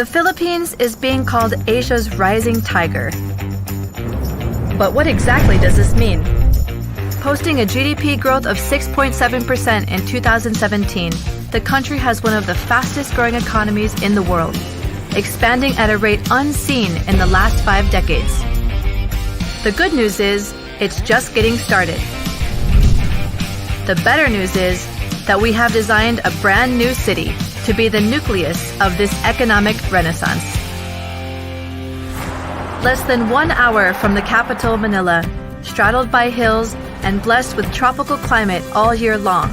The Philippines is being called Asia's rising tiger. But what exactly does this mean? Posting a GDP growth of 6.7% in 2017, the country has one of the fastest growing economies in the world, expanding at a rate unseen in the last 5 decades. The good news is, it's just getting started. The better news is that we have designed a brand new city to be the nucleus of this economic renaissance. Less than 1 hour from the capital, Manila, straddled by hills and blessed with tropical climate all year long.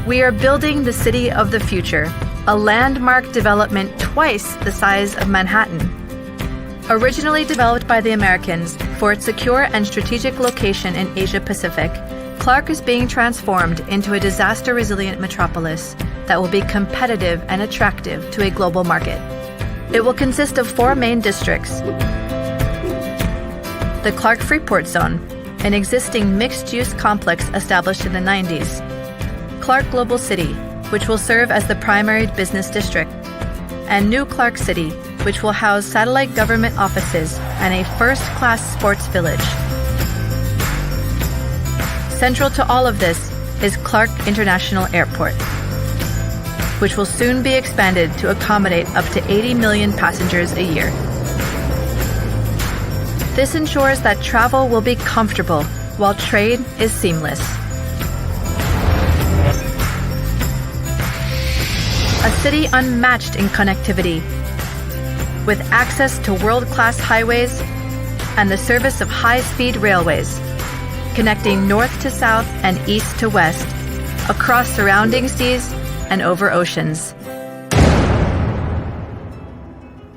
We are building the city of the future, a landmark development twice the size of Manhattan. Originally developed by the Americans for its secure and strategic location in Asia Pacific, Clark is being transformed into a disaster-resilient metropolis that will be competitive and attractive to a global market. It will consist of 4 main districts. The Clark Freeport Zone, an existing mixed-use complex established in the 90s. Clark Global City, which will serve as the primary business district. And New Clark City, which will house satellite government offices and a first-class sports village. Central to all of this is Clark International Airport, which will soon be expanded to accommodate up to 80 million passengers a year. This ensures that travel will be comfortable while trade is seamless. A city unmatched in connectivity, with access to world-class highways and the service of high-speed railways, connecting north to south and east to west, across surrounding seas and over oceans.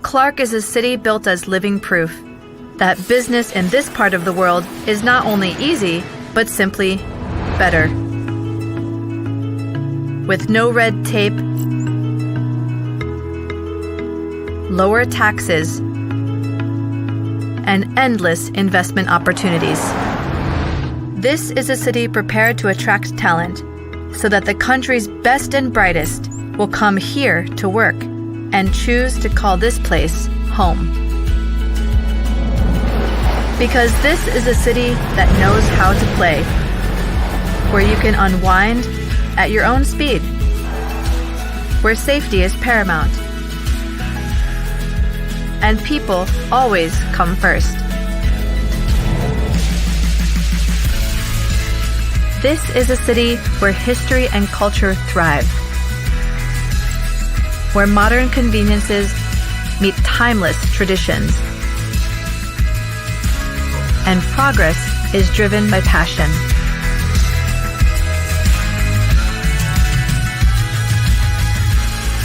Clark is a city built as living proof that business in this part of the world is not only easy, but simply better. With no red tape, lower taxes, and endless investment opportunities. This is a city prepared to attract talent so that the country's best and brightest will come here to work and choose to call this place home. Because this is a city that knows how to play, where you can unwind at your own speed, where safety is paramount, and people always come first. This is a city where history and culture thrive, where modern conveniences meet timeless traditions, and progress is driven by passion.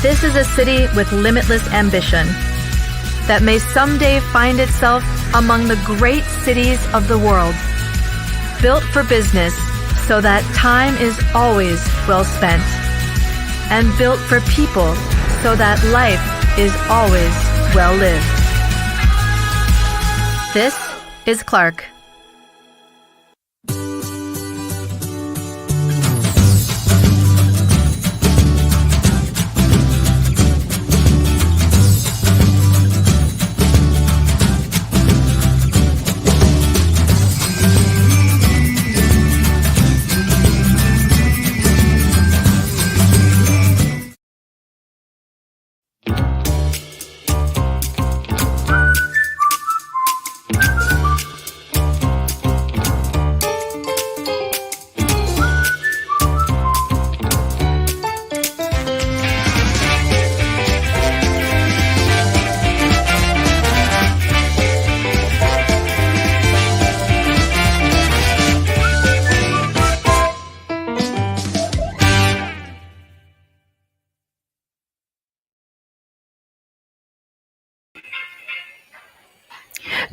This is a city with limitless ambition that may someday find itself among the great cities of the world, built for business so that time is always well spent, and built for people so that life is always well lived. This is Clark.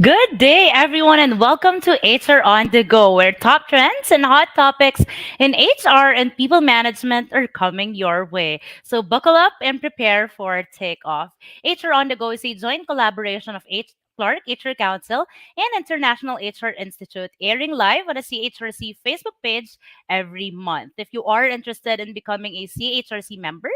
Good day, everyone, and welcome to HR on the Go, where top trends and hot topics in HR and people management are coming your way. So buckle up and prepare for takeoff. HR on the Go is a joint collaboration of Clark HR Council and International HR Institute, airing live on the CHRC Facebook page every month. If you are interested in becoming a CHRC member,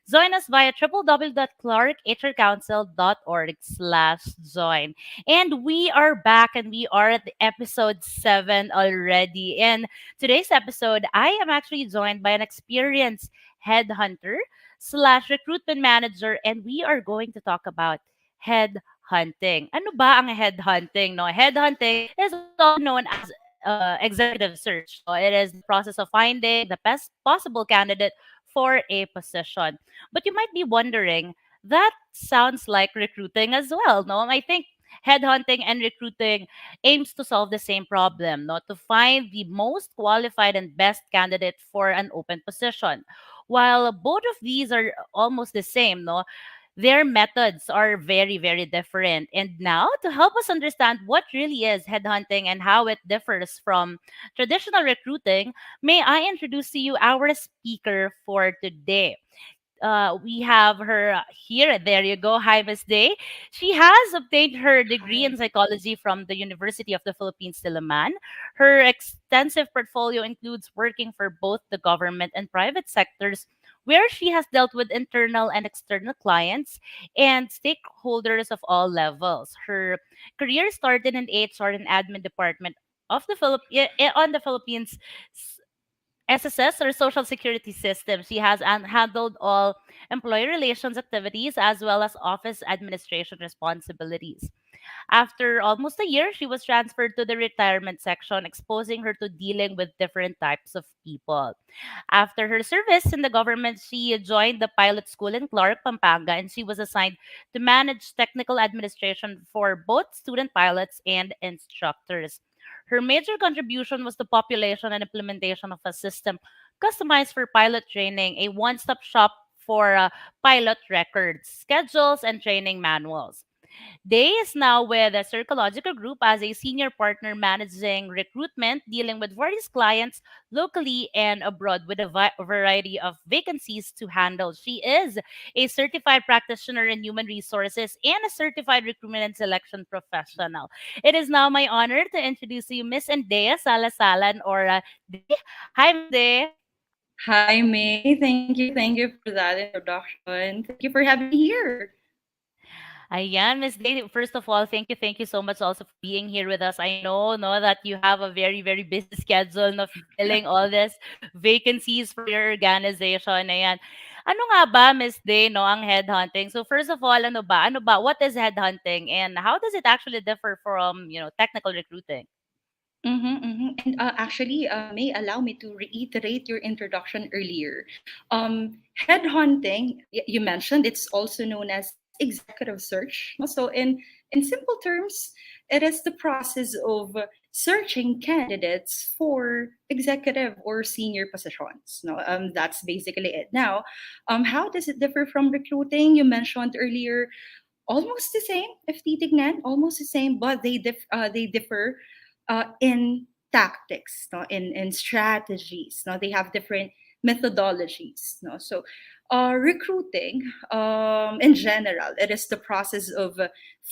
join us via www.clarkhrcouncil.org/join. And we are back and we are at the episode 7 already. And today's episode, I am actually joined by an experienced headhunter slash recruitment manager, and we are going to talk about headhunting. Ano ba ang headhunting? No, headhunting is also known as executive search. No, it is the process of finding the best possible candidate for a position. But you might be wondering, that sounds like recruiting as well. No, I think headhunting and recruiting aims to solve the same problem, no, to find the most qualified and best candidate for an open position. While both of these are almost the same, no, their methods are very, very different. And now, to help us understand what really is headhunting and how it differs from traditional recruiting, may I introduce to you our speaker for today. We have her here. There you go. Hi, Miss Day. She has obtained her degree in Hi. psychology from the University of the Philippines, Diliman. Her extensive portfolio includes working for both the government and private sectors, where she has dealt with internal and external clients and stakeholders of all levels. Her career started in HR and admin department of the on the Philippines SSS or Social Security System. She has handled all employee relations activities as well as office administration responsibilities. After almost a year, she was transferred to the retirement section, exposing her to dealing with different types of people. After her service in the government, she joined the pilot school in Clark, Pampanga, and she was assigned to manage technical administration for both student pilots and instructors. Her major contribution was the population and implementation of a system customized for pilot training, a one stop shop for pilot records, schedules, and training manuals. Day is now with the Circological Group as a senior partner managing recruitment, dealing with various clients locally and abroad with a variety of vacancies to handle. She is a certified practitioner in human resources and a certified recruitment and selection professional. It is now my honor to introduce you Miss Ndea Salasalan or Day. Hi, Miss Day. Hi, May. Thank you. Thank you for that introduction. Thank you for having me here. Ayan, Miss Day. First of all, thank you so much also for being here with us. I know that you have a very, very busy schedule of filling all this vacancies for your organization. Ayan. Ano nga ba, Miss Day, no, ang headhunting? So first of all, what is headhunting and how does it actually differ from, technical recruiting? And actually, May, allow me to reiterate your introduction earlier. Headhunting, you mentioned, it's also known as executive search. So, in simple terms, it is the process of searching candidates for executive or senior positions. No, that's basically it. Now, how does it differ from recruiting? You mentioned earlier almost the same, if titignan, almost the same, but they differ in tactics, no, in strategies. No, they have different methodologies. No, so recruiting, in general, it is the process of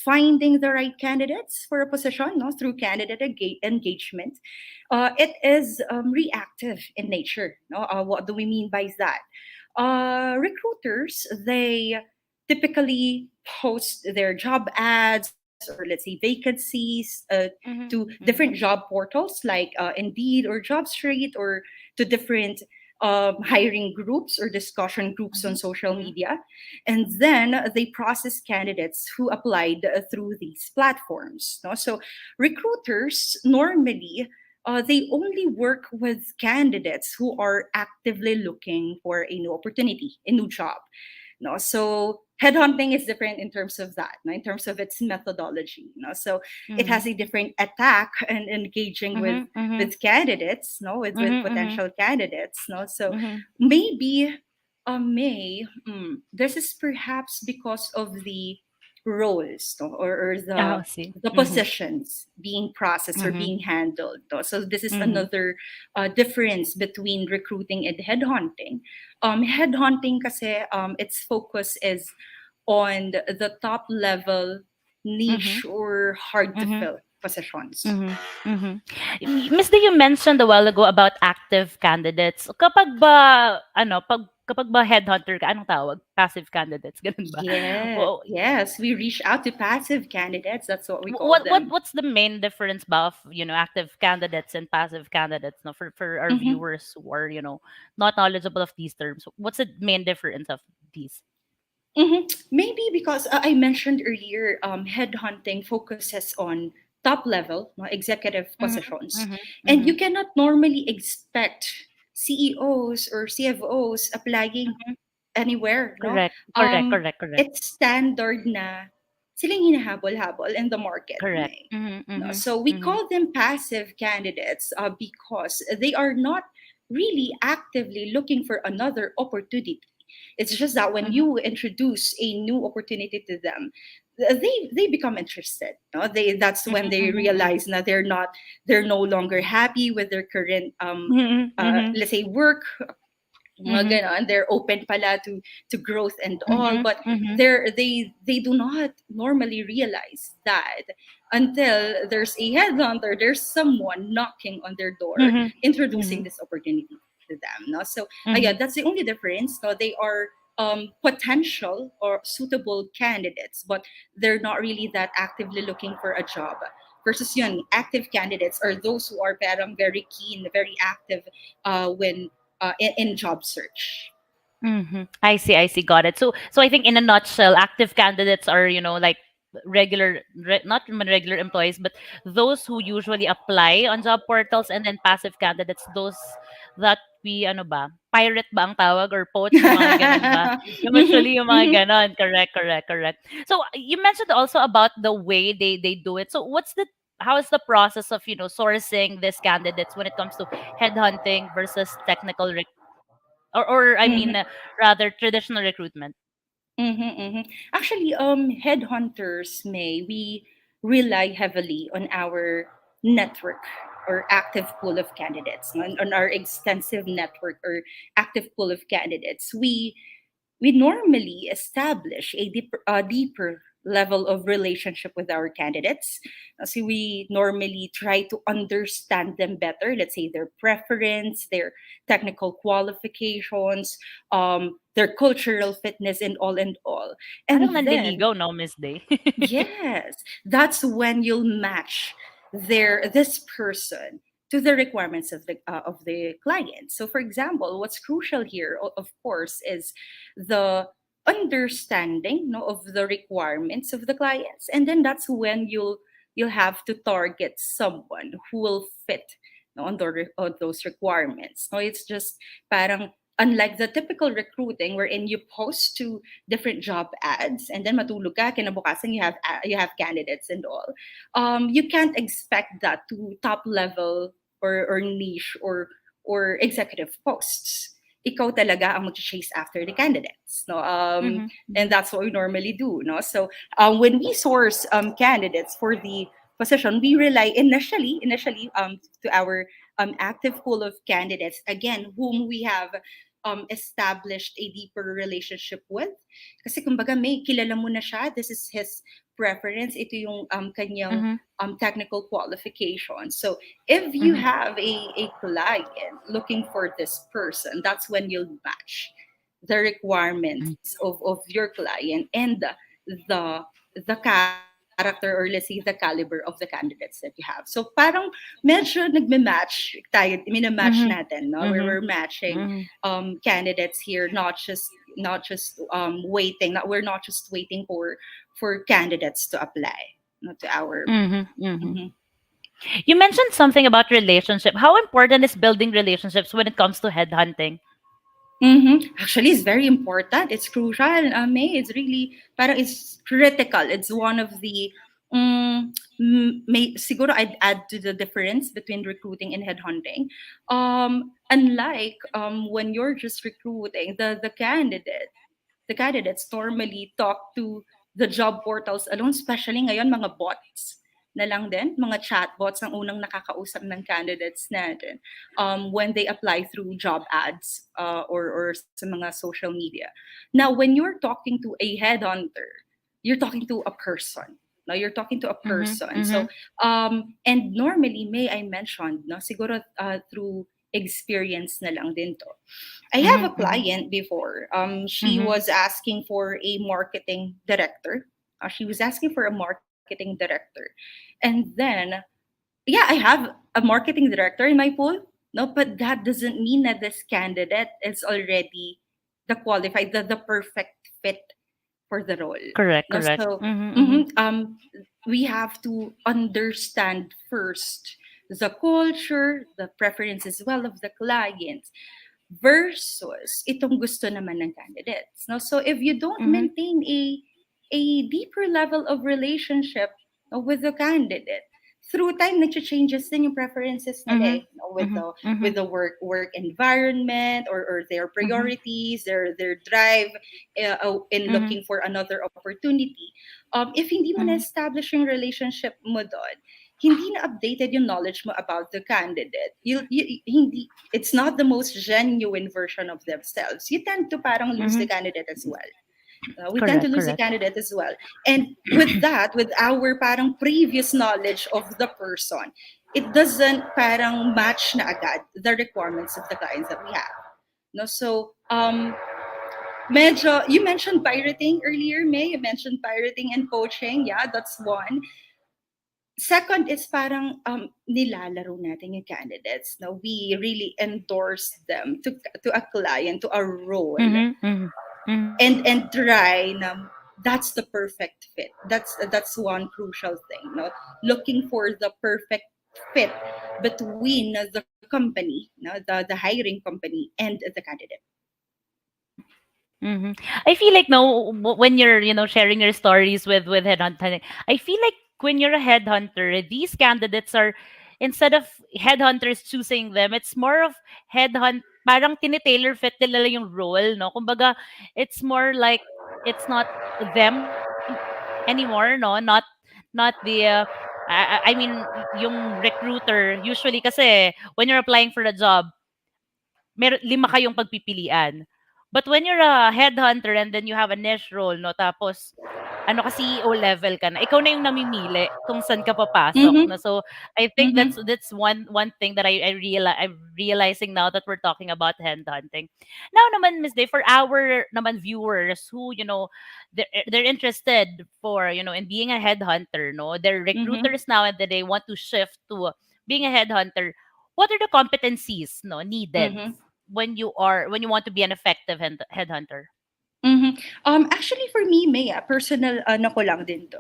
finding the right candidates for a position. No, through candidate engagement. It is reactive in nature. No, what do we mean by that? Recruiters, they typically post their job ads or let's say vacancies to Mm-hmm, different mm-hmm, job portals like Indeed or JobStreet, or to different hiring groups or discussion groups on social mm-hmm, media. And then they process candidates who applied through these platforms. No? So recruiters normally they only work with candidates who are actively looking for a new opportunity, a new job. No, so headhunting is different in terms of that, no, in terms of its methodology. No, so it mm-hmm, has a different attack and engaging mm-hmm, mm-hmm, with candidates, no, with mm-hmm, potential candidates. No, so mm-hmm. maybe this is perhaps because of the roles, no, or Oh, see. the Mm-hmm, positions being processed or mm-hmm, being handled. No? So this is mm-hmm. another difference between recruiting and headhunting. Headhunting kasi its focus is on the top level Mm-hmm. niche or hard to Mm-hmm. fill positions. Mhm, mhm. Miss Day, you mentioned a while ago about active candidates. Kapag ba ano, kapag ba headhunter ka, anong tawag? Passive candidates, ganun ba? Yeah, Well, yes, we reach out to passive candidates. That's what we call them. what's the main difference ba of, active candidates and passive candidates, no, for our Mm-hmm. viewers who are, not knowledgeable of these terms? What's the main difference of these? Maybe because I mentioned earlier, headhunting focuses on top level, no, executive Mhm, positions, mhm, and you mhm, cannot normally expect CEOs or CFOs applying mhm. anywhere, no? Correct, correct, correct, correct, It's standard na silang hinahabol-habol in the market, correct. May. Mhm, No? mhm, So we mhm, call them passive candidates because they are not really actively looking for another opportunity. It's just that when mhm, you introduce a new opportunity to them, they become interested. No? That's mhm, when they mhm, mhm. realize that they're no longer happy with their current Mhm, mhm, let's say work, mga mhm, ganon. They're open pala to growth and all, mhm, but mhm, they do not normally realize that until there's a headhunter, there's someone knocking on their door, mhm, introducing mhm, this opportunity to them. No, so yeah, mhm, that's the only difference. No, they are potential or suitable candidates, but they're not really that actively looking for a job. Versus yun, active candidates are those who are parang very keen, very active when in job search. mhm. I see, got it. So I think in a nutshell, active candidates are, like not even regular employees, but those who usually apply on job portals, and then passive candidates, those that we, ano ba, pirate ba ang tawag, or poach, yung mga ganun ba? Mhm, Usually yung mga mhm, ganon. Correct, correct, correct. So you mentioned also about the way they do it. So how is the process of, sourcing these candidates when it comes to headhunting versus technical or I mean, mhm, rather traditional recruitment. mhm, mhm. Actually, headhunters may we rely heavily on our network or active pool of candidates, on our extensive network or active pool of candidates. We normally establish a deeper level of relationship with our candidates. So we normally try to understand them better, let's say their preference, their technical qualifications, their cultural fitness, and all and all. Parang And then nanliligaw, no, Miss Day? yes, that's when you'll match this person to the requirements of the client. So, for example, what's crucial here, of course, is the understanding, no, of the requirements of the clients, and then that's when you'll have to target someone who will fit, no, on those requirements. No, it's just parang unlike the typical recruiting wherein you post to different job ads and then matulog ka kinabukasan you have candidates and all. You can't expect that to top level or niche or executive posts. Ikaw talaga ang mag-chase after the candidates, no? Mhm, And mhm, that's what we normally do, no? So when we source candidates for the position, we rely initially to our active pool of candidates, again, whom we have established a deeper relationship with. Kasi kumbaga may kilala mo na siya, this is his preference, ito yung kanyang mhm, technical qualifications. So if you mhm, have a client looking for this person, that's when you'll match the mhm, requirements of your client and the character, or let's say the caliber of the candidates that you have. So parang medyo nagme-match tayo, mina-match mhm, natin, no? We're mhm, matching mhm, candidates here, not just waiting, not we're not just waiting for candidates to apply, not to our. mhm, mhm. Mhm. You mentioned something about relationship. How important is building relationships when it comes to headhunting? Actually, it's very important. It's crucial. May it's really, parang it's critical. It's one of the, may siguro I'd add to the difference between recruiting and headhunting. Unlike when you're just recruiting, the candidates normally talk to the job portals alone, especially ngayon mga bots na lang din, mga chatbots ang unang nakakausap ng candidates natin when they apply through job ads or sa mga social media. Now, when you're talking to a headhunter, you're talking to a person. No, you're talking to a Mhm. person. Mhm. So and normally, may I mentioned, no, siguro through experience na lang din to. I have a Mhm. Mhm. client before. She Mhm. was asking for a marketing director. She was asking for a marketing director, and then yeah, I have a marketing director in my pool. No, but that doesn't mean that this candidate is already the qualified, the perfect fit for the role. Correct. No, Correct. so Mhm. Mhm. we have to understand first the culture, the preference as well of the client versus itong gusto naman ng candidates. No? So if you don't Mhm. maintain a deeper level of relationship with the candidate, through time nag-changes din yung preferences nila Mhm. eh, no? Mhm. With Mhm. the work environment, or their Mhm. priorities, their drive in Mhm. looking for another opportunity. If hindi mo Mhm. na-establish yung relationship mo doon, hindi na updated yung knowledge mo about the candidate. Hindi, it's not the most genuine version of themselves. You tend to parang lose the Mhm. candidate as well. We tend to Correct. lose the Correct. candidate as well. And with that, with our parang previous knowledge of the person, it doesn't parang match na agad the requirements of the clients that we have. No, so medyo, you mentioned pirating earlier, May. You mentioned pirating and poaching. Yeah, that's one. Second is parang nilalaro natin yung candidates. No, we really endorse them to a client, to a role, Mhm. Mhm. Mhm. and try na that's the perfect fit. That's one crucial thing. No, looking for the perfect fit between the company, no, the hiring company and the candidate. Mhm. I feel like no, when you're sharing your stories with headhunting, I feel like when you're a headhunter, these candidates are, instead of headhunters choosing them, it's more of headhunt parang tinitailor fit nila yung role, no? Kumbaga, it's more like it's not them anymore, no? Not the I mean yung recruiter usually kasi when you're applying for a job, lima kayong pagpipilian. But when you're a headhunter and then you have a niche role, no, tapos ano ka CEO level ka na, ikaw na yung namimili kung saan ka papasok, Mm-hmm. no. So I think Mm-hmm. that's one thing that I'm realizing now that we're talking about headhunting. Now naman, Miss Day, for our naman viewers who they're interested for in being a headhunter, no, they're Mm-hmm. recruiters now and then they want to shift to being a headhunter. What are the competencies no needed Mm-hmm. when you want to be an effective headhunter? Mm-hmm. Actually, for me, may personal ano ko lang din to.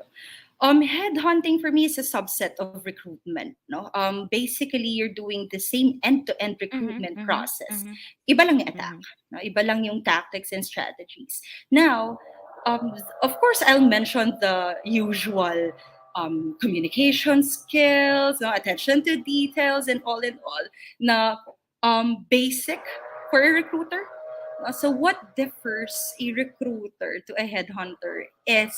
Headhunting for me is a subset of recruitment. No, basically you're doing the same end-to-end Mhm, recruitment mhm, process. mhm, Iba lang yung attack. mhm, No, iba lang yung tactics and strategies. Now, of course, I'll mention the usual communication skills, no, attention to details, and all in all. Na basic for a recruiter. So what differs a recruiter to a headhunter is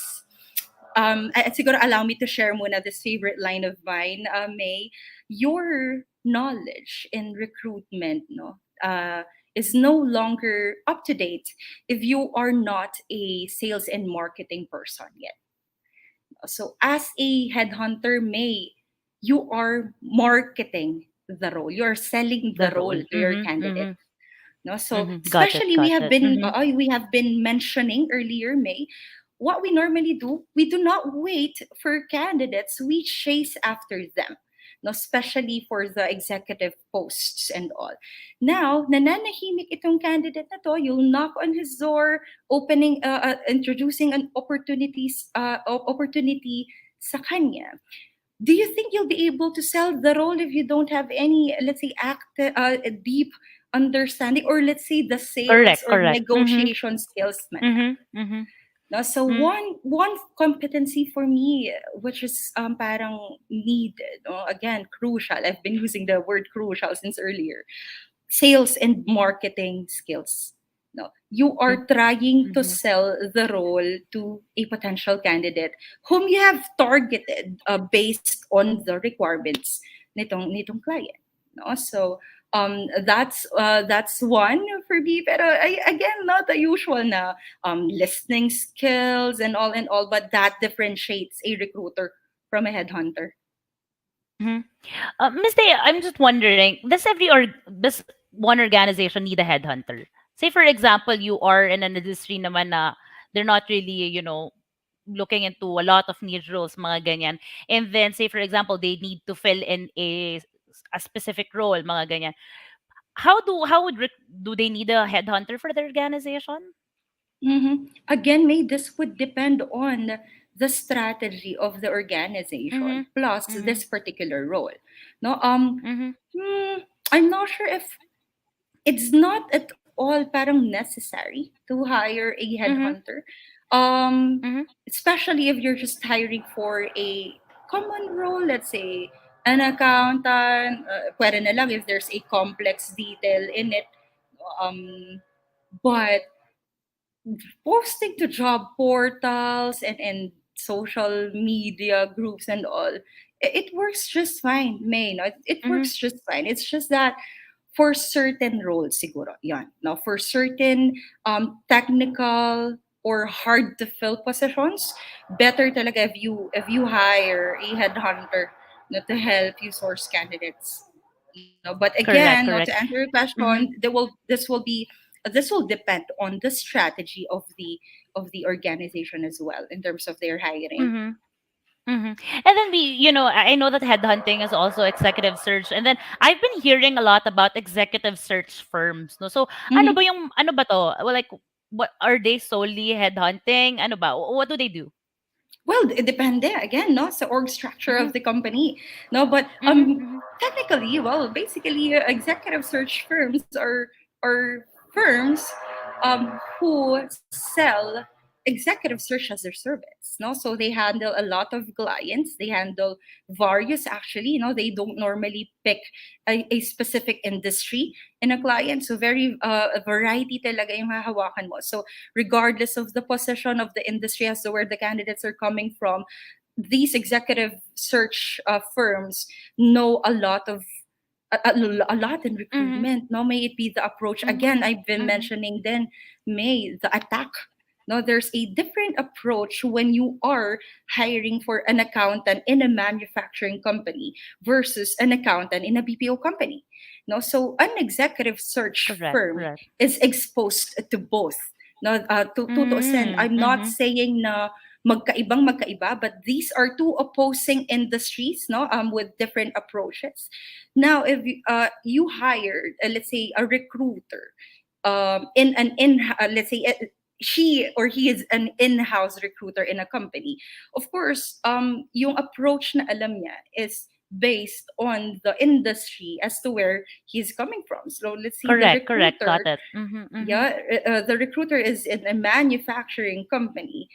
siguro allow me to share muna this favorite line of mine, May. Your knowledge in recruitment, no, is no longer up to date if you are not a sales and marketing person yet. So as a headhunter, May, you are marketing the role. You're selling the the role role. to your Mhm, candidate. mhm, No, so mhm. Got it, especially got it. Mhm, we have been mentioning earlier, May. What we normally do, we do not wait for candidates. We chase after them. No, especially for the executive posts and all. Now, nananahimik itong candidate na to. You'll knock on his door, introducing an opportunity sa kanya. Do you think you'll be able to sell the role if you don't have any, let's say, deep understanding, or let's say the sales correct, or correct. Mhm, negotiation skills man? mhm, mhm, No, so mhm, one competency for me, which is parang needed, again crucial. I've been using the word crucial since earlier. Sales and marketing skills. No, you are trying to mhm. sell the role to a potential candidate whom you have targeted based on the requirements nitong client. No, so that's one for me. Pero again, not the usual na listening skills and all, but that differentiates a recruiter from a headhunter. Mhm. Miss Day, I'm just wondering, does one organization need a headhunter? Say for example, you are in an industry naman na they're not really, looking into a lot of niche roles, mga ganyan. And then say for example, they need to fill in a specific role, mga ganyan. Do they need a headhunter for their organization? Again, May, this would depend on the strategy of the organization Mhm. plus this Mhm. particular role. No, Mhm. I'm not sure if it's not at all parang necessary to hire a Mhm. headhunter. Um, Mhm. Especially if you're just hiring for a common role, let's say an accountant, pwede na lang if there's a complex detail in it. But posting to job portals and social media groups and all, it works just fine, May. No? It Mhm. works just fine. It's just that for certain roles siguro yan. No? For certain technical or hard to fill positions, better talaga if you hire a headhunter no, to help you source candidates. But again, Correct, no, to correct. answer your question, Mhm. this will depend on the strategy of the organization as well in terms of their hiring. Mhm. Mhm. And then I know that headhunting is also executive search. And then I've been hearing a lot about executive search firms. No, so Mhm. ano ba to? Well, like, what are they solely headhunting? Ano ba? What do they do? Well, it depende again, no, sa org structure Mhm. of the company, no. But Mhm. Mhm. technically, well, basically, executive search firms are firms who sell executive search as their service, no. So they handle a lot of clients. They handle various actually, they don't normally pick a specific industry in a client. So very a variety talaga yung hahawakan mo. So regardless of the position of the industry as to where the candidates are coming from, these executive search firms know a lot in Mhm. recruitment. No, may it be the approach. Again, Mhm. I've been Mhm. mentioning then, may the attack. No, there's a different approach when you are hiring for an accountant in a manufacturing company versus an accountant in a BPO company. No, so an executive search Correct, firm correct. is exposed to both. No, to send. Mm. I'm not Mhm. saying na magkaiba, but these are two opposing industries, no, with different approaches. Now, if you hired, let's say, a recruiter, in an in let's say she or he is an in-house recruiter in a company, of course, yung approach na alam niya is based on the industry as to where he's coming from. So let's see the Correct, correct. Got recruiter. it. Mhm. Mhm. Yeah, the recruiter is in a manufacturing company.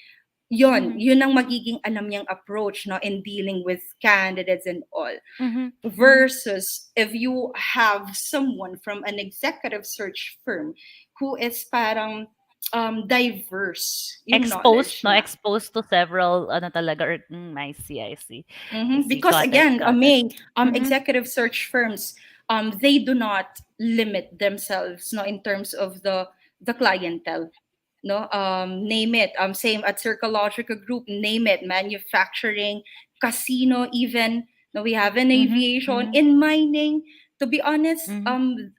Yon, Mhm. yun ang magiging alam niyang approach, no, in dealing with candidates and all. Mhm. Mhm. Versus if you have someone from an executive search firm who is parang diverse yung Exposed, knowledge no? niya. Exposed to several, ano talaga, I see, I see. I see. Because Got it, again, got it. may Mhm. executive search firms, they do not limit themselves, no, in terms of the clientele. No, name it. Same at Circologica Group, name it. Manufacturing, casino, even. No, we have in Mhm. aviation, Mhm. in mining. To be honest, Mhm.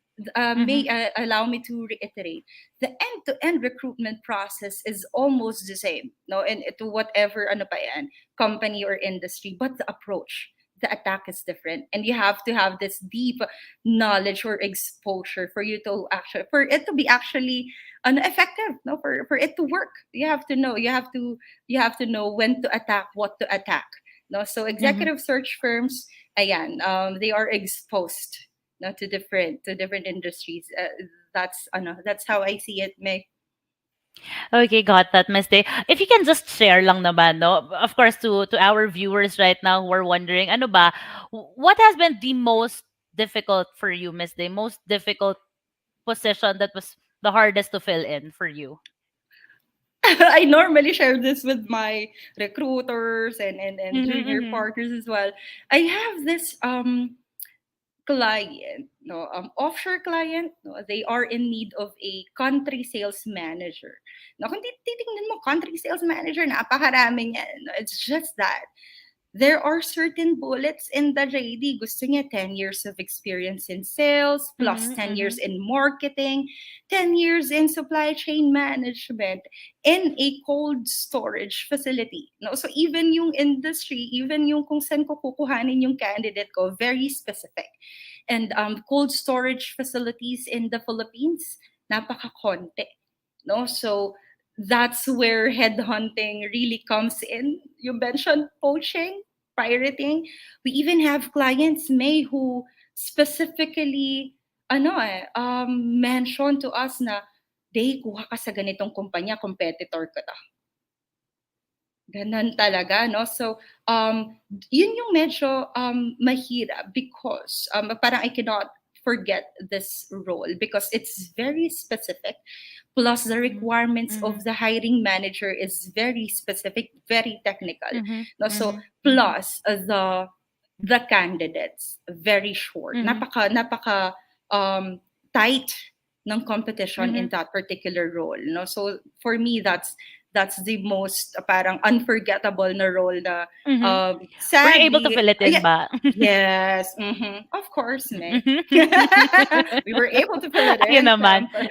may Mhm. allow me to reiterate, the end-to-end recruitment process is almost the same. No, and to whatever ano pa yan, company or industry, but the approach, the attack is different, and you have to have this deep knowledge or exposure for you to actually for it to be actually effective, no, for it to work. You have to know, you have to know when to attack, what to attack. No, so Mhm. executive search firms, ayan, they are exposed, no, to different industries. That's how I see it, May. Okay, got that, Miss Day. If you can just share lang naman, no? Of course, to our viewers right now who are wondering, ano ba, what has been the most difficult for you, Miss Day? Most difficult position that was the hardest to fill in for you? I normally share this with my recruiters and junior Mhm. partners as well. I have this client, no, offshore client, no, they are in need of a country sales manager. No, kung titingnan mo, country sales manager, napakarami niyan. No, it's just that there are certain bullets in the JD. Gusto niya 10 years of experience in sales, plus 10 years Mm-hmm. in marketing, 10 years in supply chain management, in a cold storage facility. No? So even yung industry, even yung kung saan ko kukuhanin yung candidate ko, very specific. And cold storage facilities in the Philippines, napaka-konti. No? So that's where headhunting really comes in. You mentioned poaching, pirating. We even have clients, May, who specifically mention to us na, "Day, kuha ka sa ganitong kumpanya, competitor ko to." Ganun talaga, no? So, yun yung medyo mahirap because parang I cannot forget this role because it's very specific. Plus, the requirements Mm-hmm. of the hiring manager is very specific, very technical. Mm-hmm. No? So, Mm-hmm. plus the candidates, very short. Mm-hmm. Napaka tight ng competition Mm-hmm. in that particular role. No? So, for me, that's the most parang unforgettable na role na Mm-hmm. Were you able to sadly fill it in yeah, ba? yes, of course, May. We were able to fill it Ayun in, naman. syempre.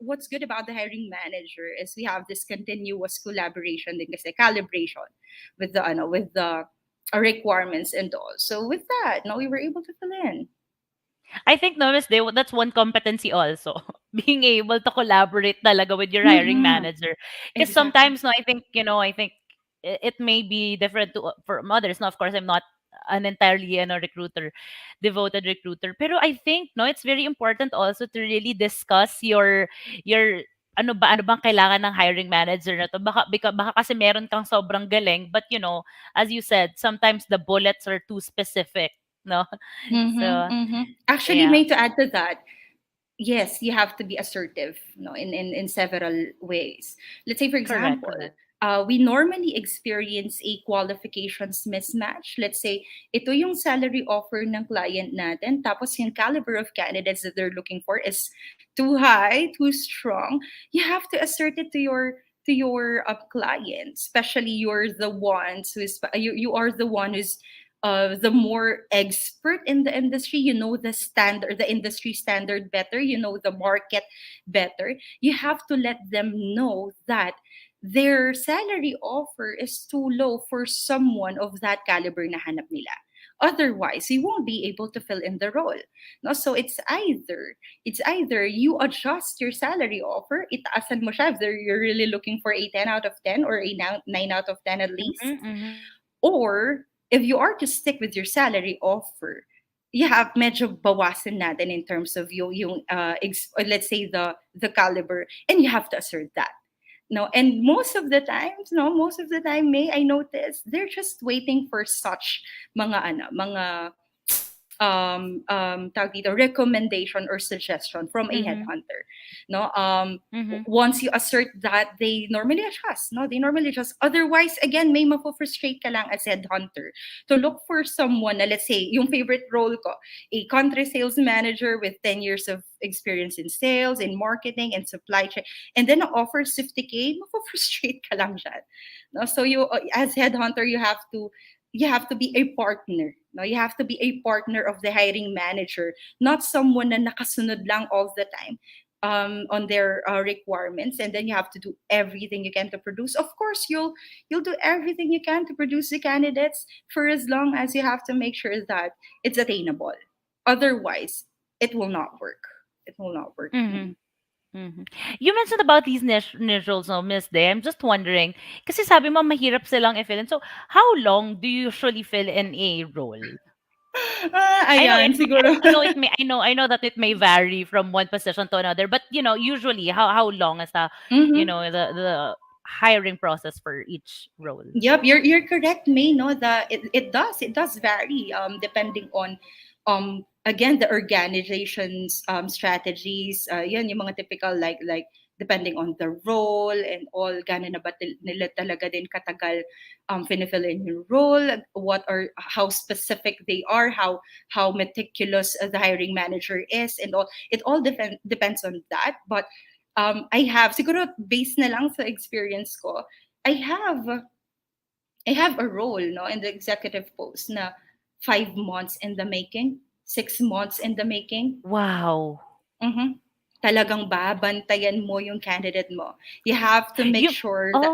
What's good about the hiring manager is we have this continuous collaboration din kasi calibration with the requirements and all. So with that, no, we were able to fill in. I think no, Miss Day, that's one competency also. Being able to collaborate talaga with your hiring Mm-hmm. manager. Because Exactly. sometimes, no, I think it may be different from others. No, of course, I'm not an entirely recruiter, devoted recruiter. Pero I think, no, it's very important also to really discuss your ano bang kailangan ng hiring manager na to. Baka kasi meron kang sobrang galing, but as you said, sometimes the bullets are too specific, no? Mm-hmm, So, mm-hmm. Actually, yeah. May, to add to that, yes, you have to be assertive, in several ways. Let's say, for Correct, example, correct. we normally experience a qualifications mismatch. Let's say, ito yung salary offer ng client natin, tapos yung caliber of candidates that they're looking for is too high, too strong. You have to assert it to your client, especially you're the ones you are the one who's the more expert in the industry. You know the industry standard better, you know the market better. You have to let them know that their salary offer is too low for someone of that caliber na hanap nila. Otherwise, you won't be able to fill in the role. No, so it's either you adjust your salary offer, itaasan mo siya if you're really looking for a 10 out of 10 or a 9 out of 10 at least, Mhm, mhm, or if you are to stick with your salary offer, you have medyo bawasan natin in terms of let's say the caliber, and you have to assert that. No, and most of the time, May, I notice they're just waiting for such mga tawag dito, recommendation or suggestion from a mhm, headhunter. No, mhm, once you assert that, they normally adjust. No, they normally adjust. Otherwise, again, may mapofrustrate ka lang as headhunter to look for someone na, let's say, yung favorite role ko, a country sales manager with 10 years of experience in sales, in marketing, and supply chain, and then offers 50K, mapofrustrate ka lang dyan. No, so you, as headhunter, you have to be a partner. No, you have to be a partner of the hiring manager, not someone na nakasunod lang all the time on their requirements, and then you have to do everything you can to produce. Of course, you'll do everything you can to produce the candidates for as long as you have to make sure that it's attainable. Otherwise, it will not work. It will not work. mhm, mhm. You mentioned about these niche roles, no, Miss Day. I'm just wondering, kasi sabi mo mahirap silang i-fill in. So, how long do you usually fill in a role? I know, Ayan, siguro. I know that it may vary from one position to another, but usually how long is Mhm. the hiring process for each role? Yep, you're correct, May. No, that it does vary depending on again the organization's strategies. Yun yung mga typical like depending on the role and all, gano'n na ba nila talaga din katagal finifill in yung role, how specific they are, how meticulous the hiring manager is, and all. It all depends on that. But I have, siguro based na lang sa experience ko, I have a role, no, in the executive post na 5 months in the making, 6 months in the making. Wow. Mhm. Talagang babantayan mo yung candidate mo. You have to make sure that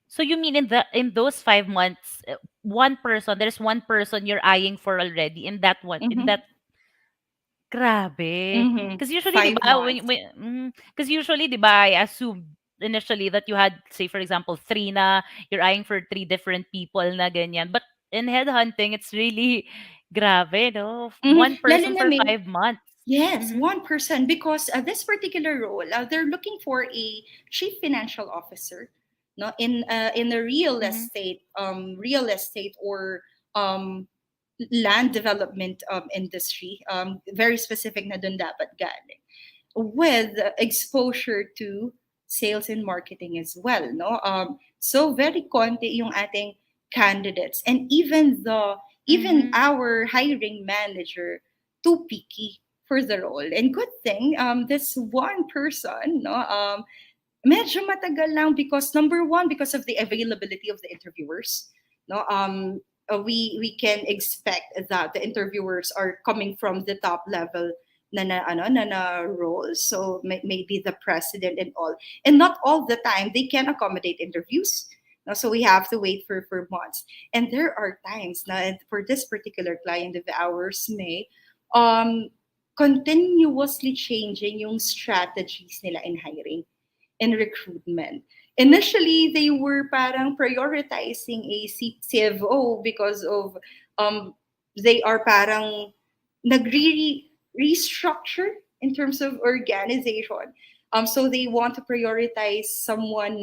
So you mean in those 5 months, there's one person you're eyeing for already in that one, in that. Grabe. Because usually, di 5 ba, months. because usually, di ba, I assumed initially that you had, say, for example, three na, you're eyeing for three different people na ganyan. But in headhunting, it's really grabe, no? One Lalo person na for may, 5 months. yes, 1%, because this particular role, they're looking for a chief financial officer, no, in a real estate or um, land development industry. Very specific na dun dapat galing, with exposure to sales and marketing as well, no. So very konti yung ating candidates, and even our hiring manager too picky for the role. And good thing, this one person, no, medyo matagal lang, because number one, because of the availability of the interviewers, no. We can expect that the interviewers are coming from the top level na roles, so maybe the president and all, and not all the time they can accommodate interviews. No, so we have to wait for months. And there are times na for this particular client of ours, may continuously changing yung strategies nila in hiring, in recruitment. Initially, they were parang prioritizing a CFO because of they are parang restructure in terms of organization. So they want to prioritize someone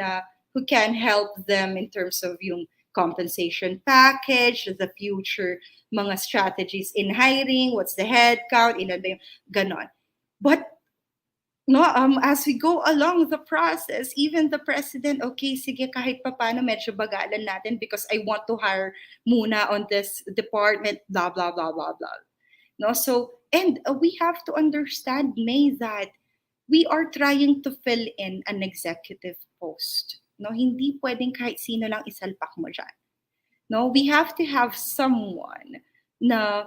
who can help them in terms of yung compensation package, the future mga strategies in hiring, what's the head count, ilan ba yung ganon. But no, as we go along the process, even the president, okay, sige, kahit papaano medyo bagalan natin because I want to hire muna on this department, blah, blah, blah, blah, blah. No, so, and we have to understand, May, that we are trying to fill in an executive post. No, hindi pwedeng kahit sino lang isalpak mo dyan. No, we have to have someone na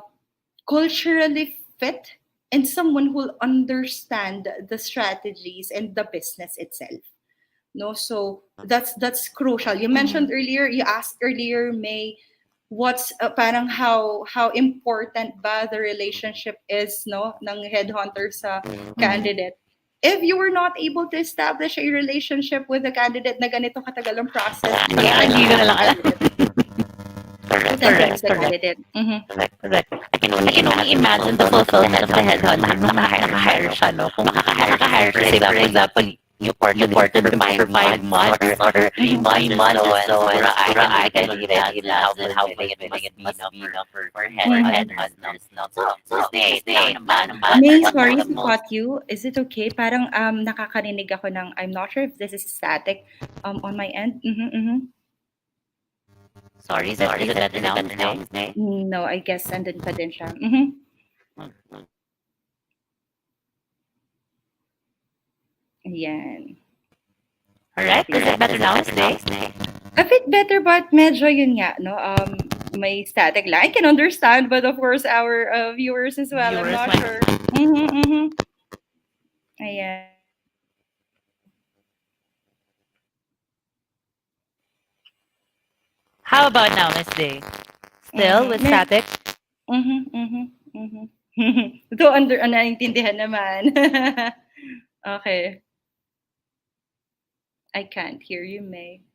culturally fit, and someone who will understand the strategies and the business itself. No, so that's crucial. You mentioned earlier, you asked earlier, May, what's parang how important ba the relationship is, no, ng headhunter sa candidate. If you were not able to establish a relationship with the candidate na ganito katagal ang process, Hindi ko na lang alam. Correct. Candidate. Correct. I can only imagine the fulfillment of the headhunter nung makaka-hire siya, no? Kung makaka-hire siya, say, for example, you courted him for 5 months or 3 months or so, and I can even imagine how big it must be for headhunters. So stay naman. May, sorry to cut you. Is it okay? Parang nakakarinig ako ng, I'm not sure if this is static on my end. Sorry, is that now? No, I guess andun pa din siya. Ayan. Alright, is it better now, Snake? A bit better, but medyo yun nga, no? May static lang. I can understand, but of course, our viewers as well, I'm not sure. Ayan. How about now, Miss Day? Still with static? Ito, naintindihan naman. Okay. I can't hear you, May.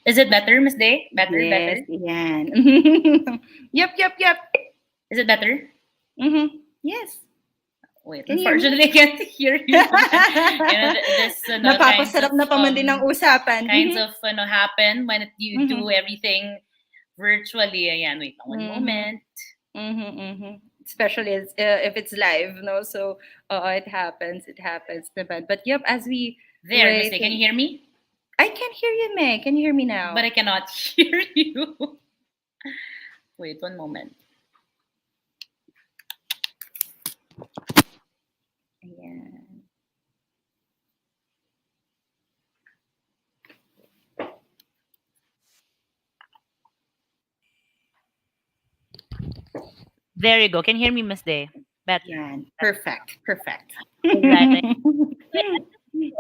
Is it better, Miss Day? Better. Yan. Yep. Is it better? Yes. Wait, unfortunately, I can't hear you. This napapasarap na pa man din ang usapan. Kinds of happen when you do everything virtually. Ayan, wait, one moment. especially if it's live, no? So it happens, naman. But yep, as we There, Miss Day, can you waiting, hear me? I can hear you, May. Can you hear me But now? I cannot hear you. Wait, one moment. Ayan. There you go. Can you hear me, Miss Day? Better. Yan. Perfect. Perfect. All right.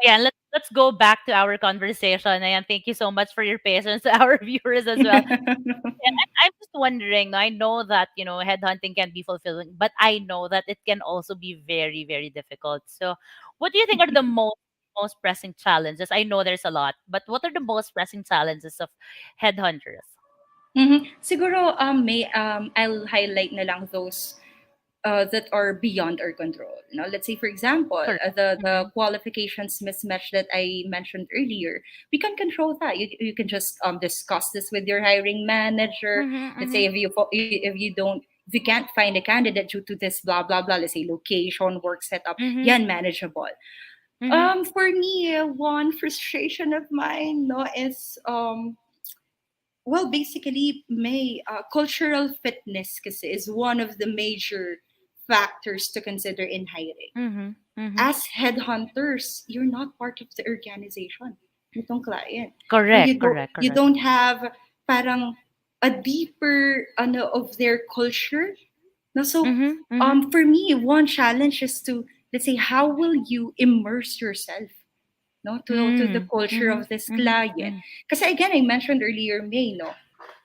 Yeah, let's go back to our conversation. And thank you so much for your patience to our viewers as well. And I'm just wondering, no, I know that, headhunting can be fulfilling, but I know that it can also be very, very difficult. So, what do you think are the most pressing challenges? I know there's a lot, but what are the most pressing challenges of headhunters? Siguro, may I'll highlight na lang those that are beyond our control. No, let's say for example, Correct. the qualifications mismatch that I mentioned earlier. We can control that. You can just discuss this with your hiring manager. Mm-hmm, Let's mm-hmm, say if you can't find a candidate due to this blah blah blah. Let's say location, work setup, mm-hmm, yan manageable. mm-hmm, For me, one frustration of mine, no, is well, basically, may cultural fitness kasi is one of the major factors to consider in hiring. mm-hmm, mm-hmm. As headhunters, you're not part of the organization, nitong client. No, Correct, correct, you correct. don't have parang a deeper of their culture. No, so Mm-hmm, mm-hmm, for me, one challenge is to, let's say, how will you immerse yourself, no, to the culture mm-hmm, of this mm-hmm, client? mm-hmm, Because again, I mentioned earlier, May, no,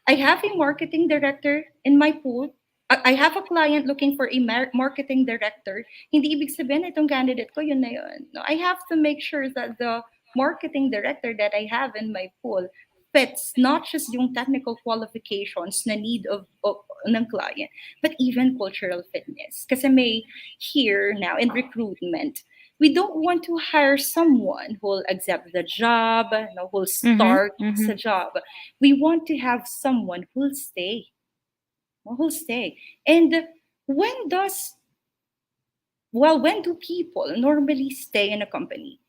I have a marketing director in my pool. I have a client looking for a marketing director. Hindi ibig sabihin itong candidate ko, yun na yun. No, I have to make sure that the marketing director that I have in my pool fits not just yung technical qualifications na need of ng client, but even cultural fitness. Kasi may here now in recruitment, we don't want to hire someone who'll accept the job, no, who'll mm-hmm, start mm-hmm. sa job. We want to have someone who'll stay, no, who'll stay. And when does when do people normally stay in a company?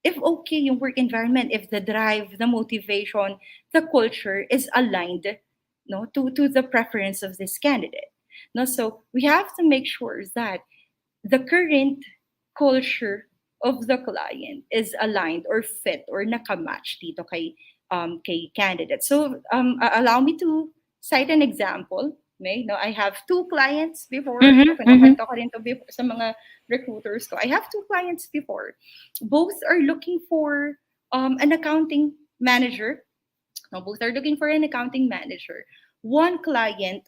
If okay yung work environment, if the drive, the motivation, the culture is aligned, no, to the preference of this candidate. No, so we have to make sure that the current culture of the client is aligned or fit or nakamatch dito kay candidate. So allow me to cite an example. May, no, I have two clients before. Mm-hmm, No, mm-hmm, kinukwento ko rin to before sa mga recruiters ko. I have two clients before. Both are looking for an accounting manager. No, both are looking for an accounting manager. One client,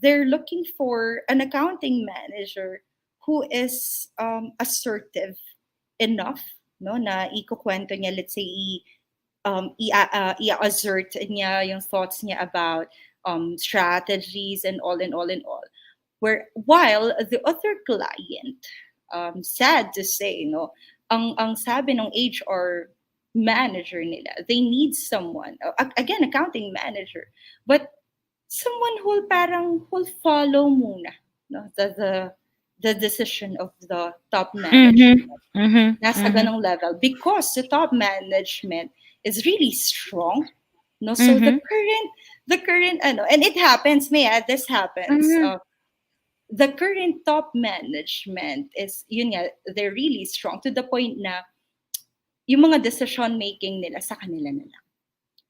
they're looking for an accounting manager who is assertive enough, no, na ikukwento niya, let's say, i-assert niya yung thoughts niya about strategies and all and all and all. While the other client, sad to say, no, ang sabi ng HR manager nila, they need someone, again, accounting manager, but someone who'll follow muna, no, the decision of the top management. mm-hmm, mm-hmm, Nasa mm-hmm, ganong level because the top management is really strong, no, so mm-hmm, the current and it happens, may this happens, mm-hmm. the current top management is yun nga, they're really strong to the point na yung mga decision making nila sa kanila na lang.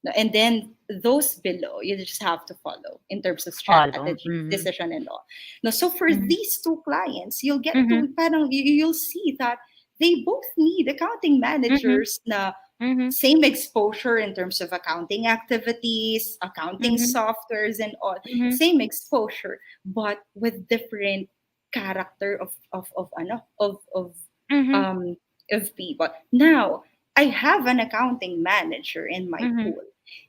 No, and then those below, you just have to follow in terms of Follow. strategy, Mm-hmm, decision, and all. No, so for mm-hmm, these two clients, you'll get mm-hmm, to parang you'll see that they both need accounting mm-hmm, managers na mm-hmm, same exposure in terms of accounting activities, accounting mm-hmm, softwares, and all. mm-hmm, Same exposure, but with different character mm-hmm, um of people. Now, I have an accounting manager in my mm-hmm. pool.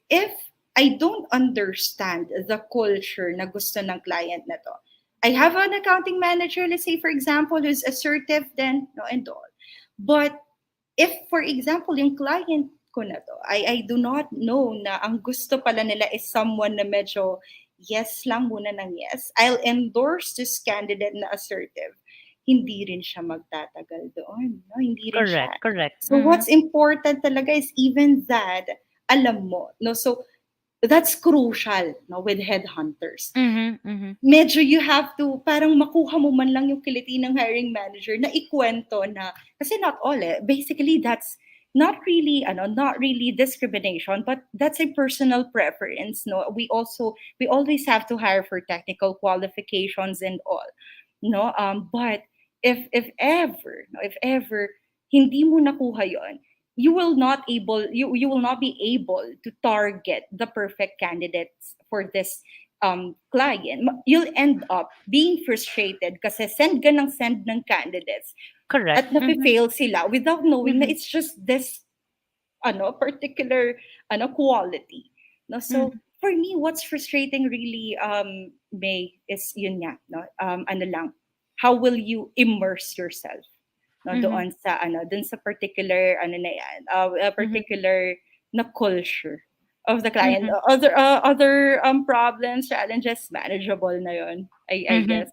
If I don't understand the culture na gusto ng client na to, I have an accounting manager, let's say for example, who's assertive then, no, and all. But if for example yung client ko na to, I do not know na ang gusto pala nila is someone na medyo yes lang muna ng yes, I'll endorse this candidate na assertive, hindi rin siya magtatagal doon. No? Hindi rin siya. Correct, correct. So what's important talaga is even that, alam mo. No? So that's crucial, no, with headhunters. Medyo you have to, parang makuha mo man lang yung kiliti ng hiring manager na ikwento na, kasi not all basically that's not really, not really discrimination, but that's a personal preference, no? We always have to hire for technical qualifications and all, no? But if ever, hindi mo nakuha yon, you will not be able to target the perfect candidates for this client. You'll end up being frustrated kasi send ka ng send ng candidates Correct. at nafe-fail sila without knowing na it's just this particular quality. No? So for me, what's frustrating really, May, is yun nga, no? Ano lang, how will you immerse yourself, no, doon sa particular na yan, a particular na culture of the client. Other problems, challenges, manageable na yon, I guess.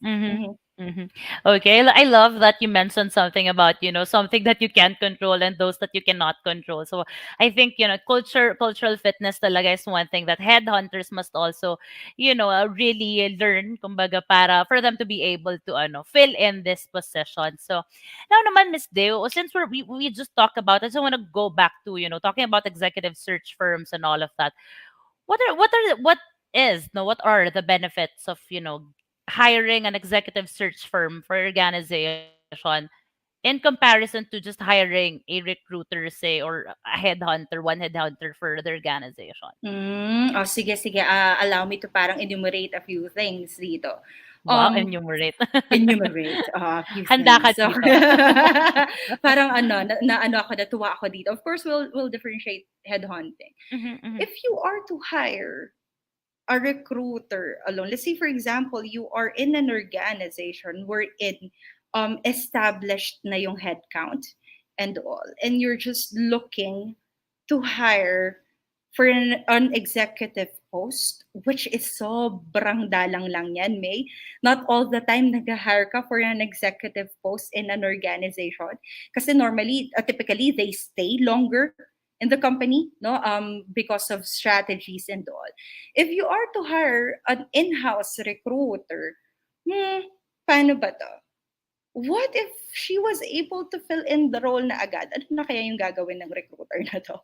Okay, I love that you mentioned something about, something that you can control and those that you cannot control. So I think, cultural fitness talaga is one thing that headhunters must also, really learn, kumbaga, para for them to be able to fill in this position. So now naman, Miss Deo, since we just talked about it, so I want to go back to, talking about executive search firms and all of that. What are the benefits of, hiring an executive search firm for your organization in comparison to just hiring a recruiter, say, or a headhunter, one headhunter for the organization? Sige. Allow me to parang enumerate a few things dito. Wow, enumerate. Enumerate a few Handa ka things. So, dito. parang natuwa ako dito. Of course, we'll differentiate headhunting. If you are to hire a recruiter alone, let's say for example, you are in an organization wherein established na yung headcount and all, and you're just looking to hire for an executive post, which is sobrang dalang lang yan, May. Not all the time nag-hire ka for an executive post in an organization. Kasi normally, typically, they stay longer in the company, no, because of strategies and all. If you are to hire an in-house recruiter, paano ba to? What if she was able to fill in the role na agad? Ano na kaya yung gagawin ng recruiter na to?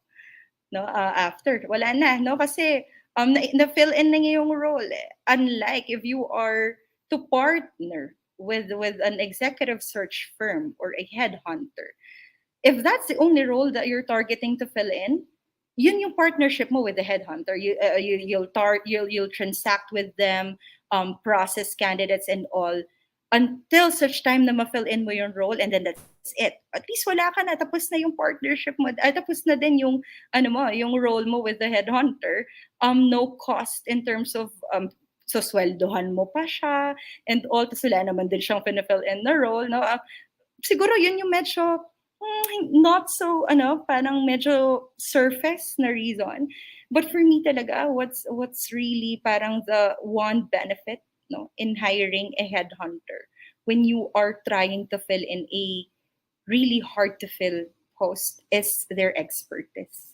No, after, wala na, no? Kasi na-fill in na niya yung role. Unlike if you are to partner with an executive search firm or a headhunter, if that's the only role that you're targeting to fill in, yun yung partnership mo with the headhunter. You'll transact with them, process candidates and all, until such time na ma-fill in mo yung role, and then that's it. At least wala ka na, tapos na yung partnership mo, tapos na din yung yung role mo with the headhunter. No cost in terms of so sweldohan mo pa siya and all, tapos wala naman din siyang fill in the role, no? Siguro yun yung medyo not so parang medyo surface na reason. But for me talaga, what's really parang the one benefit, no, in hiring a headhunter when you are trying to fill in a really hard to fill post is their expertise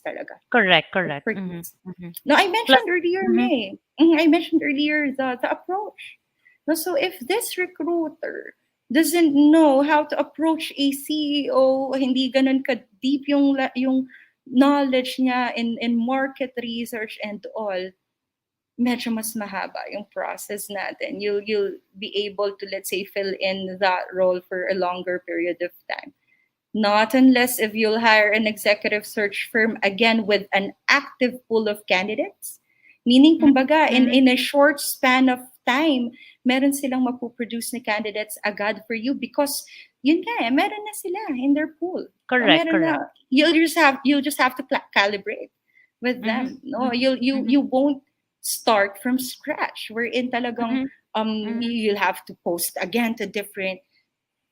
talaga. Correct. No, I mentioned earlier, May. I mentioned earlier the approach. No, so if this recruiter doesn't know how to approach a CEO, hindi ganun ka-deep yung knowledge niya in market research and all, medyo mas mahaba yung process natin. You'll be able to, let's say, fill in that role for a longer period of time. Not unless if you'll hire an executive search firm, again, with an active pool of candidates. Meaning, kumbaga, in a short span of time, meron silang mapuproduce na candidates agad for you because yun nga, meron na sila in their pool. Correct. You'll just have to calibrate with them. No, you won't start from scratch. Wherein talagang you'll have to post again to different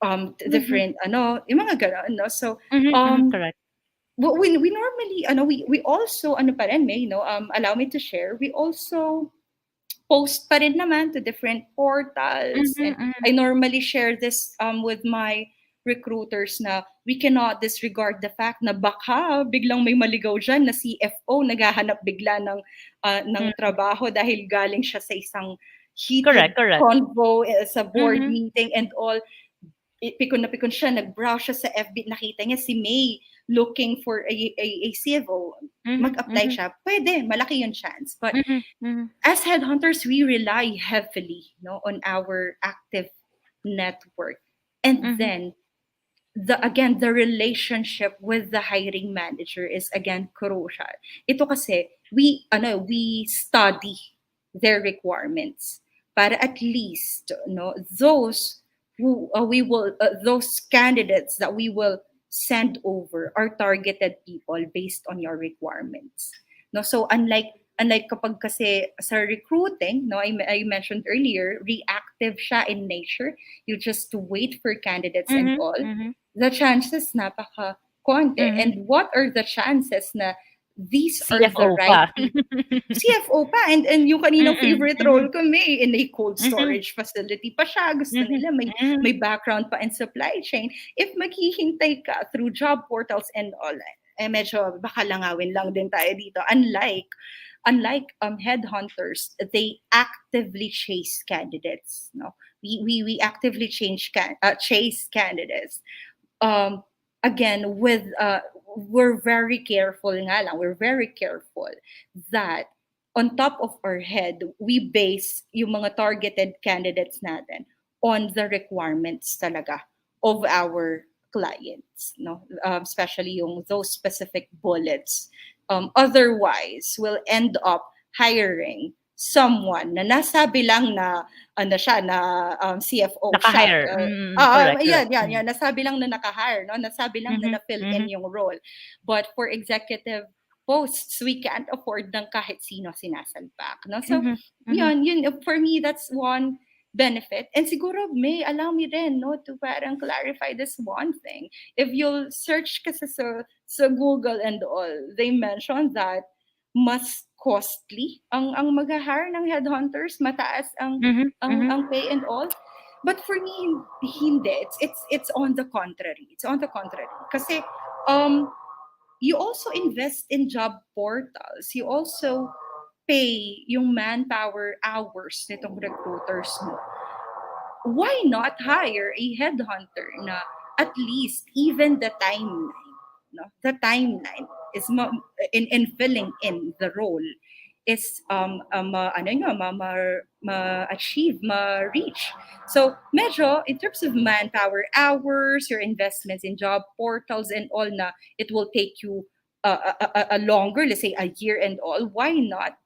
yung mga ganon, no? So correct. we normally we also pa rin, May, allow me to share, we also post pa rin naman to different portals. And Mm-hmm. I normally share this with my recruiters na we cannot disregard the fact na baka biglang may maligaw dyan na CFO naghahanap bigla ng trabaho dahil galing siya sa isang heated Correct. convo sa board Mm-hmm. meeting and all. Pikon na pikon siya, nag-browse siya sa FB, nakita niya si May looking for a CFO, mag-apply Mm-hmm. siya, pwede, malaki yung chance. But Mm-hmm. as headhunters, we rely heavily on our active network. And Mm-hmm. then, the relationship with the hiring manager is again crucial. Ito kasi, we study their requirements para at least those who we will those candidates that we will send over are targeted people based on your requirements. No, so unlike kapag kasi sa recruiting, no, I mentioned earlier, reactive siya in nature. You just wait for candidates and all. Mm-hmm. The chances napaka konti. Mm-hmm. And what are the chances na these are the CFO right pa. people? CFO pa. And yung kaninang favorite role ko, may in a cold Mm-hmm. storage facility pa siya. Gusto nila may background pa in supply chain. If maghihintay ka through job portals and all, medyo baka langawin lang din tayo dito. Unlike headhunters, they actively chase candidates. No, we actively chase candidates. Um, Again, we're very careful nga lang. We're very careful that on top of our head, we base yung mga targeted candidates natin on the requirements talaga of our clients, no? Especially yung those specific bullets. Otherwise, we'll end up hiring someone na nasabi lang na ano siya na CFO siya. Naka-hire. Correct. Yan. Nasabi lang na naka-hire, no? Nasabi lang na na-fill in yung role. But for executive posts, we can't afford ng kahit sino sinasalpak, no? So, yun, for me, that's one benefit. And siguro, May, allow me rin, no, to parang clarify this one thing. If you'll search kasi sa Google and all, they mentioned that mas costly ang mag-hire ng headhunters, mataas ang pay and all. But for me, hindi. It's on the contrary. It's on the contrary. Kasi you also invest in job portals. You also pay yung manpower hours nitong recruiters mo. Why not hire a headhunter na at least even the timeline, no? The timeline is in filling in the role is ma-achieve, ma-reach. So medyo in terms of manpower hours, your investments in job portals and all na it will take you a longer, let's say a year and all. Why not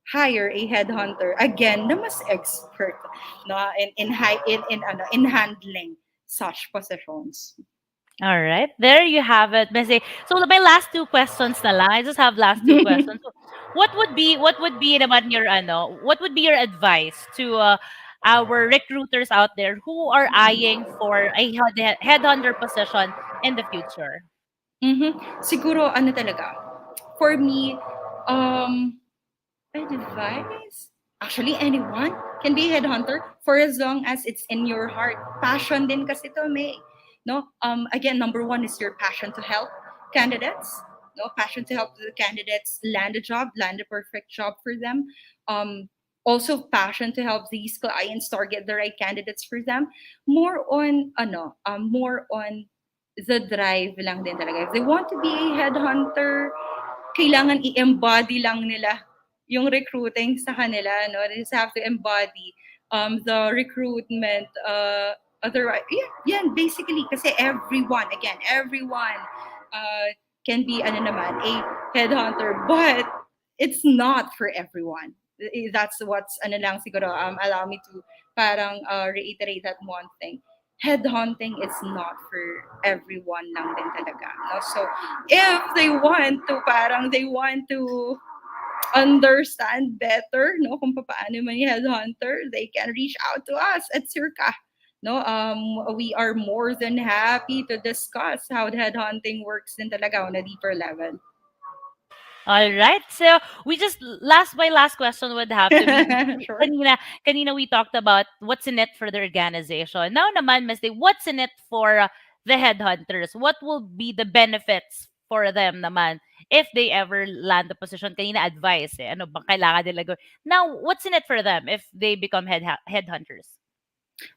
hire a headhunter again na mas expert no in handling such positions. All right, there you have it, Bessie. So my last two questions na lang. I just have last two questions. So, what would be naman your what would be your advice to our recruiters out there who are eyeing for a headhunter position in the future? Siguro ano talaga. For me, advice? Actually, anyone can be a headhunter for as long as it's in your heart. Passion din kasi to, May. No? Again, number one is your passion to help candidates. No? Passion to help the candidates land a job, land a perfect job for them. Also passion to help these clients target the right candidates for them. More on the drive lang din talaga. If they want to be a headhunter, kailangan i-embody lang nila yung recruiting sa kanila, no? They just have to embody the recruitment otherwise basically kasi everyone can be a headhunter, but it's not for everyone. That's what's lang siguro allow me to parang reiterate that one thing. Headhunting is not for everyone lang din talaga, no? So if they want to understand better, no, kung paano man yung headhunter, they can reach out to us at Circa. No, we are more than happy to discuss how the headhunting works din talaga on a deeper level. All right. So we just my last question would have to be Sure. kanina we talked about what's in it for the organization. Now naman, Miss Day, what's in it for the headhunters? What will be the benefits for them naman if they ever land the position? Kanina advice eh. Ano bang kailangan nila gawin? Now, what's in it for them if they become headhunters?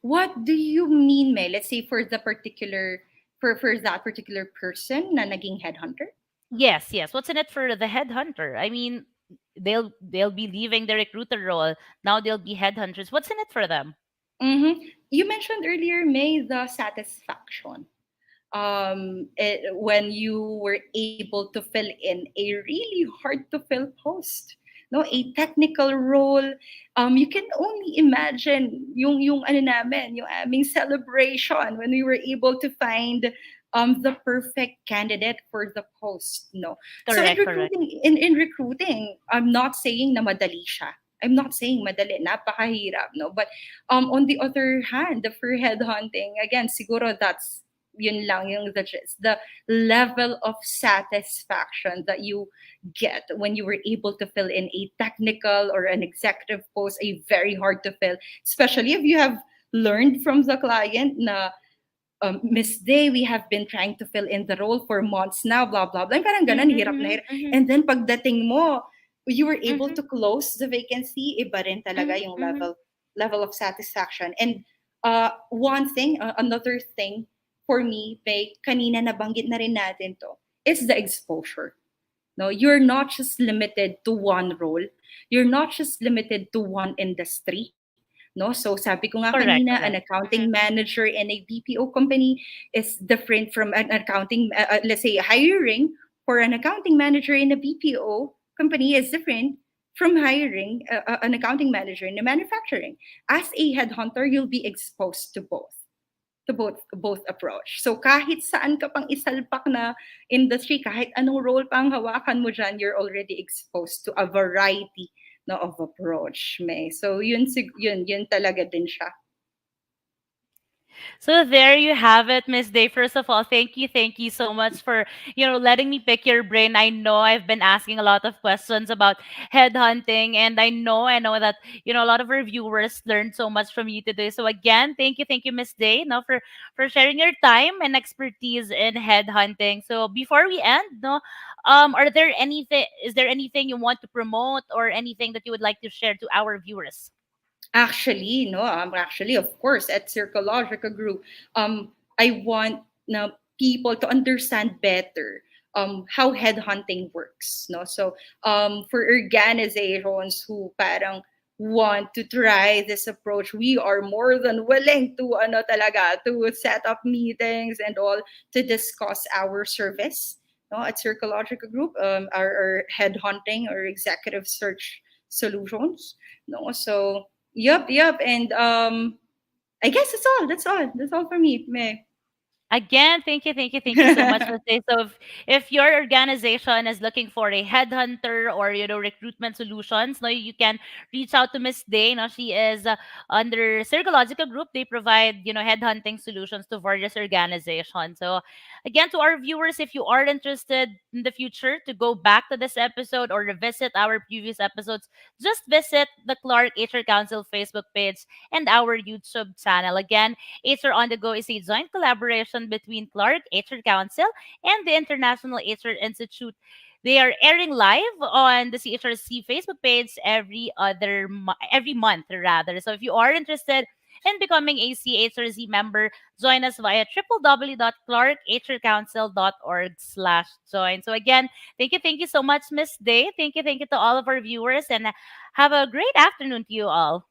What do you mean, May? Let's say for the particular for that particular person na naging headhunter? Yes, yes. What's in it for the headhunter? I mean, they'll be leaving the recruiter role. Now they'll be headhunters. What's in it for them? You mentioned earlier, May, the satisfaction. When you were able to fill in a really hard to fill post, no, a technical role. You can only imagine yung ano namin, yung aming celebration when we were able to find the perfect candidate for the post, no. So in Correct, correct. recruiting, in recruiting, I'm not saying na madali siya. I'm not saying madali, napakahirap, no. But on the other hand, for headhunting, again, siguro that's yun lang yung the level of satisfaction that you get when you were able to fill in a technical or an executive post, a very hard to fill, especially if you have learned from the client na Miss Day, we have been trying to fill in the role for months now, blah, blah, blah. Parang ganun, hirap na hirap. And then pagdating mo, you were able to close the vacancy, iba rin talaga yung level of satisfaction. And another thing for me, May, kanina nabanggit na rin natin to, is the exposure. No, you're not just limited to one role. You're not just limited to one industry. No, so sabi ko nga kanina, an accounting manager in a BPO company is different from an accounting, let's say hiring for an accounting manager in a BPO company is different from hiring an accounting manager in a manufacturing. As a headhunter, you'll be exposed to both approach. So kahit saan ka pang isalpak na industry, kahit anong role pang hawakan mo dyan, you're already exposed to a variety of approach, May. So yun talaga din siya. So there you have it, Miss Day. First of all, thank you so much for letting me pick your brain. I know I've been asking a lot of questions about headhunting, and I know that a lot of our viewers learned so much from you today. So again, thank you, Miss Day, for sharing your time and expertise in headhunting. So before we end, is there anything you want to promote or anything that you would like to share to our viewers? Actually, of course, at Circologica Group, I want people to understand better how headhunting works. No, so for organizations who parang want to try this approach, we are more than willing to to set up meetings and all to discuss our service. No, at Circologica Group, our headhunting or executive search solutions. No, so. Yup. And I guess that's all for me, May. Again, thank you so much, Jose. So if your organization is looking for a headhunter or recruitment solutions, you can reach out to Miss Day. She is under Circologica Group. They provide headhunting solutions to various organizations. So again, to our viewers, if you are interested in the future to go back to this episode or revisit our previous episodes, just visit the Clark HR Council Facebook page and our YouTube channel. Again, HR on the Go is a joint collaboration between Clark HR Council and the International HR Institute. They are airing live on the CHRC Facebook page every month rather. So if you are interested in becoming a CHRC member, join us via www.clarkhrcouncil.org/join. So again, thank you so much, Miss Day. Thank you to all of our viewers, and have a great afternoon to you all.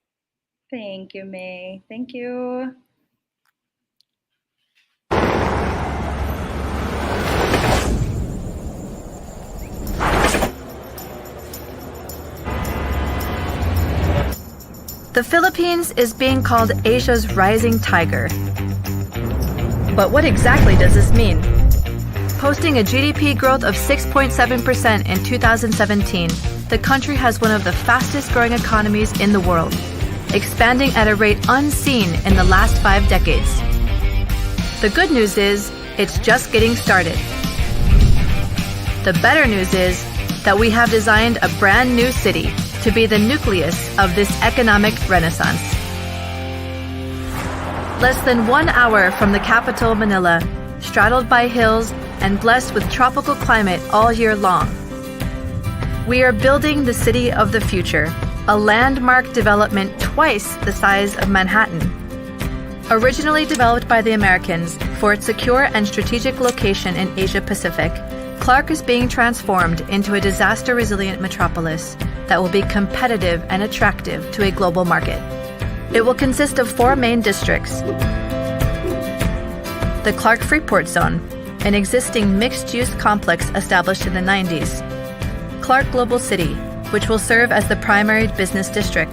Thank you, May. Thank you. The Philippines is being called Asia's rising tiger. But what exactly does this mean? Posting a GDP growth of 6.7% in 2017, the country has one of the fastest growing economies in the world, expanding at a rate unseen in the last 5 decades. The good news is, it's just getting started. The better news is, that we have designed a brand new city to be the nucleus of this economic renaissance. Less than 1 hour from the capital, Manila, straddled by hills and blessed with tropical climate all year long, we are building the city of the future, a landmark development twice the size of Manhattan. Originally developed by the Americans for its secure and strategic location in Asia Pacific, Clark is being transformed into a disaster-resilient metropolis that will be competitive and attractive to a global market. It will consist of 4 main districts. The Clark Freeport Zone, an existing mixed-use complex established in the 90s. Clark Global City, which will serve as the primary business district.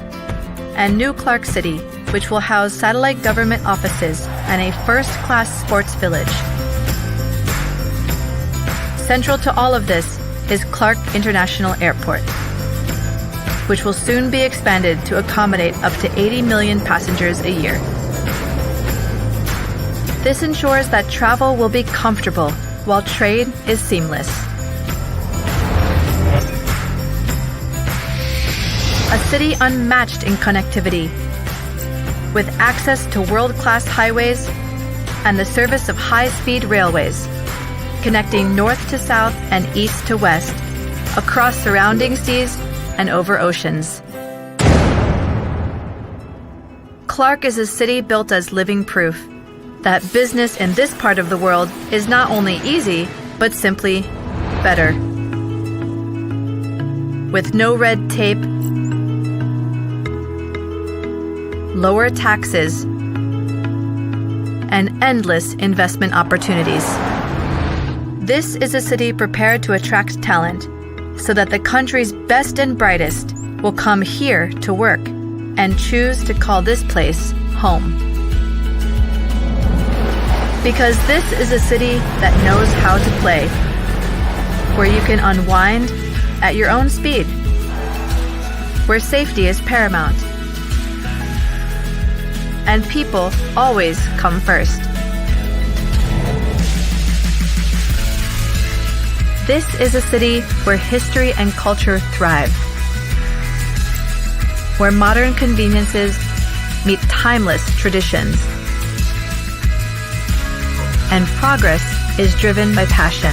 And New Clark City, which will house satellite government offices and a first-class sports village. Central to all of this is Clark International Airport, which will soon be expanded to accommodate up to 80 million passengers a year. This ensures that travel will be comfortable while trade is seamless. A city unmatched in connectivity, with access to world-class highways and the service of high-speed railways, connecting north to south and east to west, across surrounding seas and over oceans. Clark is a city built as living proof that business in this part of the world is not only easy, but simply better. With no red tape, lower taxes, and endless investment opportunities. This is a city prepared to attract talent so that the country's best and brightest will come here to work and choose to call this place home. Because this is a city that knows how to play, where you can unwind at your own speed, where safety is paramount, and people always come first. This is a city where history and culture thrive, where modern conveniences meet timeless traditions, and progress is driven by passion.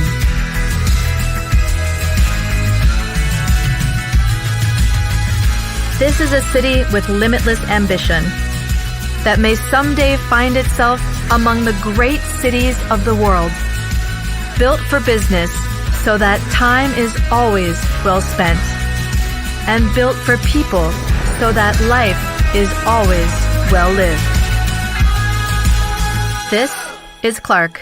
This is a city with limitless ambition that may someday find itself among the great cities of the world, built for business so that time is always well spent, and built for people so that life is always well lived. This is Clark.